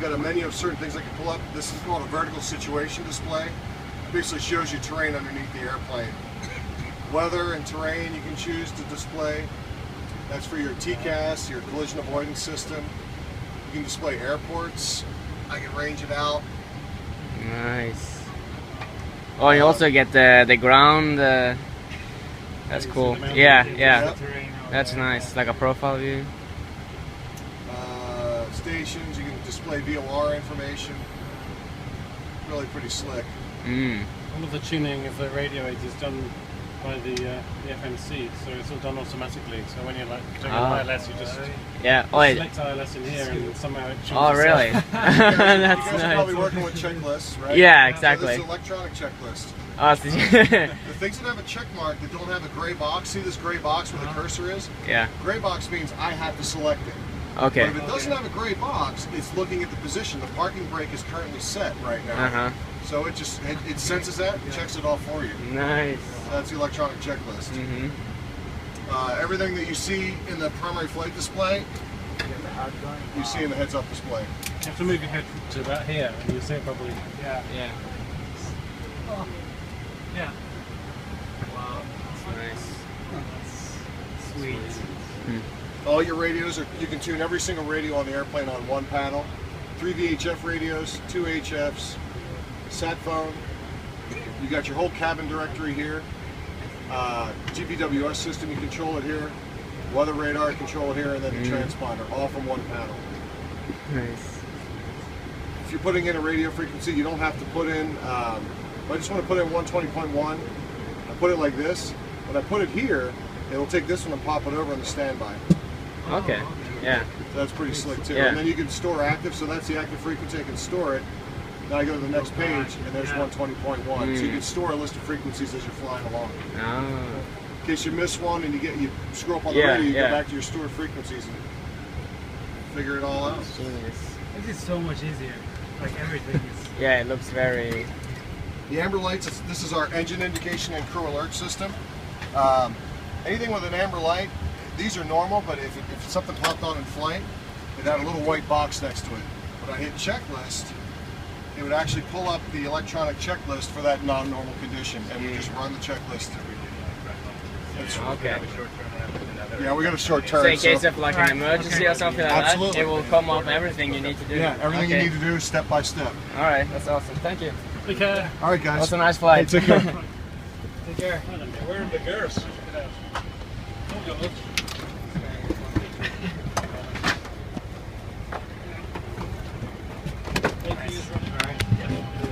I've got a menu of certain things I can pull up. This is called a vertical situation display. It basically shows you terrain underneath the airplane. Weather and terrain you can choose to display. That's for your TCAS, your collision avoidance system. You can display airports. I can range it out. Nice. Oh, you also get the ground. That's cool. Yeah, yeah. Yep. That's nice. Like a profile view. Stations, you can display VOR information. Really pretty slick. All of the tuning of the radio aids is done by the FMC, so it's all done automatically. So when you're like doing an ILS, you just select ILS in here, and somehow it tunes Oh, really? You That's guys are nice. probably working with checklists, right? Yeah, So exactly. this is an electronic checklist. Oh, The things that have a check mark that don't have a gray box, see this gray box where the cursor is? yeah. Gray box means I have to select it. Okay. But if it doesn't have a gray box, it's looking at the position. The parking brake is currently set right now. So it just it senses that and checks it off for you. Nice. That's the electronic checklist. Everything that you see in the primary flight display, you see in the heads-up display. You have to move your head to about here, and you'll see it probably. Yeah. Yeah. Oh. Yeah. Wow. That's nice. Sweet. All your radios you can tune every single radio on the airplane on one panel. 3 VHF radios, 2 HFs, sat phone. You got your whole cabin directory here. GPWS system, you control it here. Weather radar, control it here, and then the transponder, all from one panel. Nice. If you're putting in a radio frequency, you don't have to put in, I just want to put in 120.1. I put it like this. When I put it here, it'll take this one and pop it over on the standby. Okay. Yeah. So that's pretty slick too. Yeah. And then you can store active, so that's the active frequency. I can store it. Now I go to the next page, and there's 120.1. So you can store a list of frequencies as you're flying along. Oh. In case you miss one and you scroll up on the radio, you go back to your stored frequencies and figure it all out. Genius. This is so much easier. Like everything is. Yeah, it looks very. The amber lights, this is our engine indication and crew alert system. Anything with an amber light, these are normal, but if something popped on in flight, it had a little white box next to it. When I hit checklist, it would actually pull up the electronic checklist for that non-normal condition, and we just run the checklist. Okay. Yeah, we got a short turn. So in case of like an emergency or something like Absolutely. that, it will come up everything you need to do. Yeah, everything you need to do step by step. All right, that's awesome. Thank you. Take care. All right, guys. That's a nice flight. Hey, take care. Take care. We're in the girls. Check it out.